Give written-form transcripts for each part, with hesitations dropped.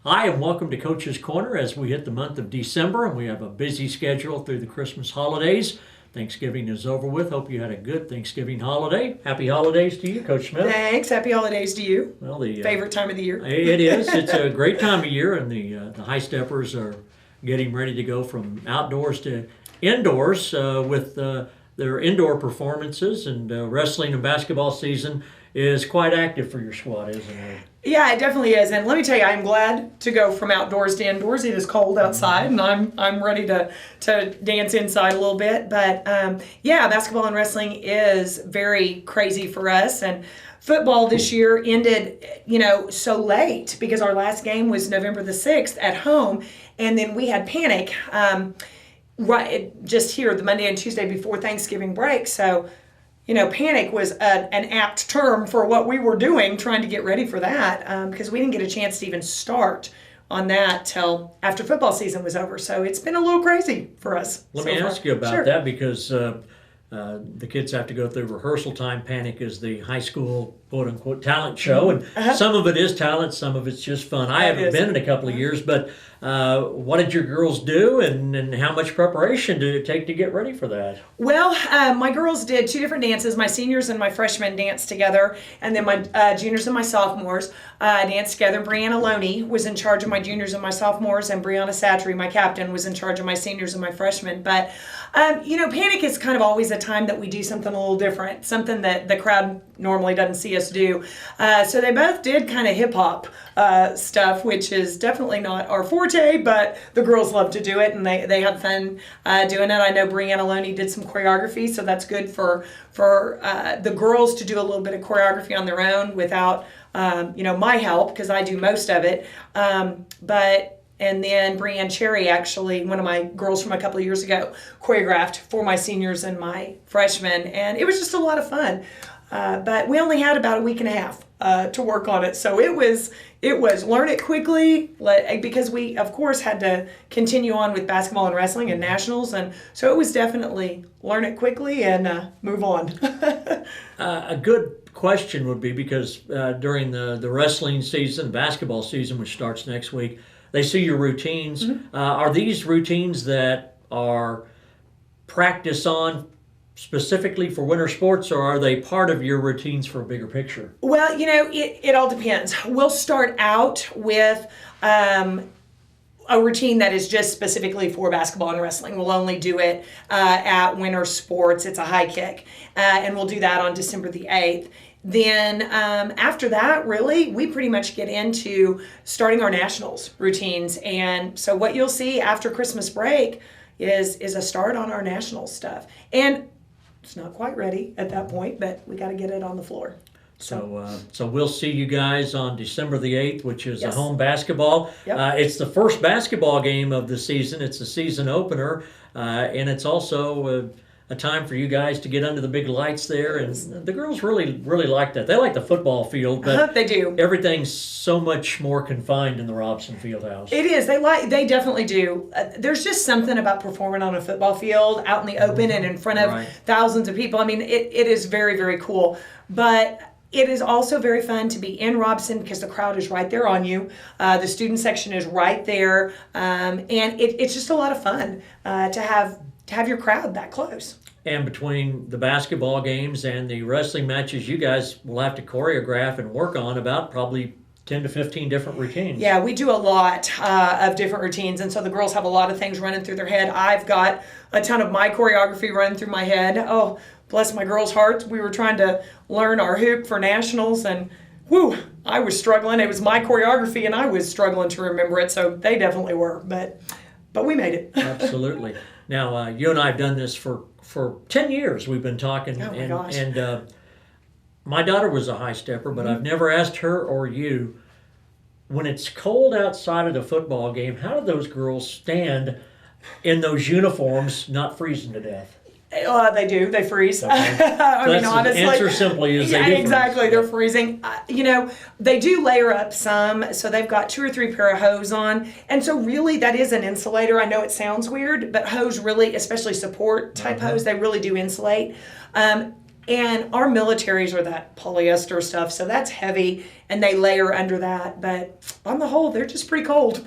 Hi, and welcome to Coach's Corner as we hit the month of December, and we have a busy schedule through the Christmas holidays. Thanksgiving is over with. Hope you had a good Thanksgiving holiday. Happy holidays to you, Coach Smith. Thanks. Happy holidays to you. Well, the favorite time of the year. It is. It's a great time of year, and the high steppers are getting ready to go from outdoors to indoors with their indoor performances, and wrestling and basketball season is quite active for your squad, isn't it? Yeah, it definitely is. And let me tell you, I'm glad to go from outdoors to indoors. It is cold outside, and I'm ready to dance inside a little bit. But yeah, basketball and wrestling is very crazy for us. And football this year ended, so late because our last game was November the 6th at home, and then we had panic right just here the Monday and Tuesday before Thanksgiving break. So panic was an apt term for what we were doing, trying to get ready for that, because we didn't get a chance to even start on that till after football season was over. So it's been a little crazy for us. Let me ask you about that, because the kids have to go through rehearsal time. Panic is the high school quote-unquote talent show, and some of it is talent, some of it's just fun. I haven't been in a couple of years, but what did your girls do, and how much preparation did it take to get ready for that? Well, my girls did two different dances. My seniors and my freshmen danced together, and then my juniors and my sophomores danced together. Brianna Loney was in charge of my juniors and my sophomores, and Brianna Satry, my captain, was in charge of my seniors and my freshmen. But, Panic is kind of always a time that we do something a little different, something that the crowd normally doesn't see us do. So they both did kind of hip-hop stuff, which is definitely not our forte, but the girls love to do it, and they had fun doing it. I know Brianna Loney did some choreography, so that's good for the girls to do a little bit of choreography on their own without my help, because I do most of it. And then Brianne Cherry, actually, one of my girls from a couple of years ago, choreographed for my seniors and my freshmen, and it was just a lot of fun. But we only had about a week and a half to work on it, so it was learn it quickly, because we, of course, had to continue on with basketball and wrestling and nationals, and so it was definitely learn it quickly and move on. A good question would be, because during the wrestling season, basketball season, which starts next week, they see your routines. Are these routines that are practice on specifically for winter sports, or are they part of your routines for a bigger picture? Well, it all depends. We'll start out with a routine that is just specifically for basketball and wrestling. We'll only do it at winter sports. It's a high kick, and we'll do that on December the 8th. Then after that, really, we pretty much get into starting our nationals routines. And so what you'll see after Christmas break is a start on our national stuff. And it's not quite ready at that point, but we got to get it on the floor. So we'll see you guys on December the 8th, which is a Yes. home basketball. Yep. It's the first basketball game of the season. It's a season opener, and it's also a time for you guys to get under the big lights there. And the girls really, really like that. They like the football field, but They do. everything's so much more confined in the Robson Fieldhouse. It is. They definitely do. There's just something about performing on a football field out in the open and in front of thousands of people. I mean, it is very, very cool. But it is also very fun to be in Robson because the crowd is right there on you. The student section is right there. And it's just a lot of fun to have your crowd that close. And between the basketball games and the wrestling matches, you guys will have to choreograph and work on about probably 10 to 15 different routines. Yeah, we do a lot of different routines, and so the girls have a lot of things running through their head. I've got a ton of my choreography running through my head. Oh, bless my girls' hearts. We were trying to learn our hoop for nationals, and whew, I was struggling. It was my choreography, and I was struggling to remember it, so they definitely were, but we made it. Absolutely. Now, you and I have done this for 10 years. We've been talking. Oh my gosh. And my daughter was a high stepper, but I've never asked her or you, when it's cold outside of the football game, how do those girls stand in those uniforms not freezing to death? They do. They freeze. Okay. I mean, honestly. The answer simply is they do freeze. Exactly. They're freezing. They do layer up some, so they've got 2 or 3 pair of hose on. And so really that is an insulator. I know it sounds weird, but hose really, especially support type hose, they really do insulate. And our militaries are that polyester stuff, so that's heavy, and they layer under that. But on the whole, they're just pretty cold.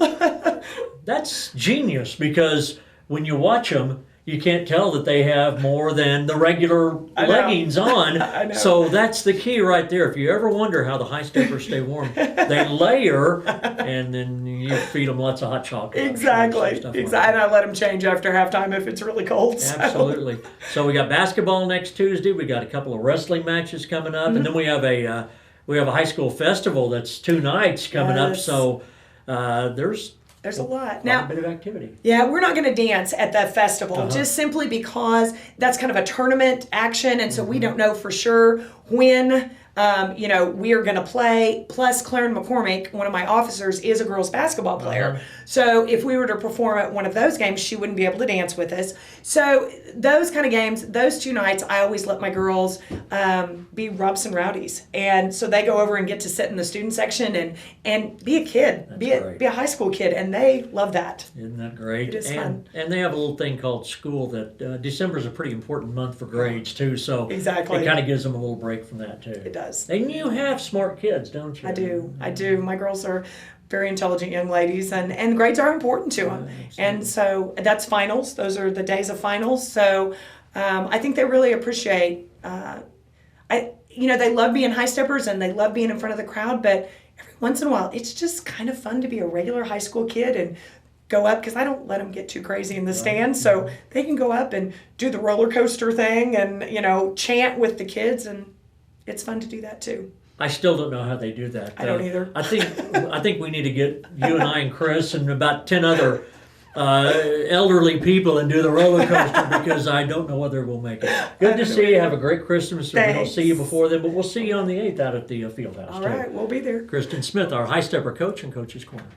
That's genius, because when you watch them, you can't tell that they have more than the regular leggings on. I know. So that's the key right there. If you ever wonder how the high steppers stay warm, they layer, and then you feed them lots of hot chocolate. Exactly. Stuff Exactly. like that. And I let them change after halftime if it's really cold. So. Absolutely. So we got basketball next Tuesday. We got a couple of wrestling matches coming up, and then we have a high school festival that's 2 nights coming up. Yes. So there's a lot. Now, Now, a bit of activity. yeah, we're not going to dance at the festival just simply because that's kind of a tournament action, and so we don't know for sure when we are going to play. Plus, Claren McCormick, one of my officers, is a girls basketball player. So if we were to perform at one of those games, she wouldn't be able to dance with us. So those kind of games, those 2 nights, I always let my girls be Robson Rowdies. And so they go over and get to sit in the student section and be a kid, be a high school kid, and they love that. Isn't that great? It is fun. And they have a little thing called school that December is a pretty important month for grades too. So Exactly. it kind of gives them a little break from that too. It does. And you have smart kids, don't you? I do. My girls are very intelligent young ladies, and grades are important to them. And so that's finals. Those are the days of finals. So I think they really appreciate. They love being high steppers and they love being in front of the crowd. But every once in a while, it's just kind of fun to be a regular high school kid and go up, because I don't let them get too crazy in the stands, so they can go up and do the roller coaster thing and chant with the kids, and it's fun to do that too. I still don't know how they do that. I don't either. I think we need to get you and I and Chris and about 10 other elderly people and do the roller coaster, because I don't know whether we'll make it. Good to see you. Have a great Christmas. We don't see you before then, but we'll see you on the 8th out at the field house. All right, we'll be there. Kristin Smith, our high stepper coach and Coach's Corner.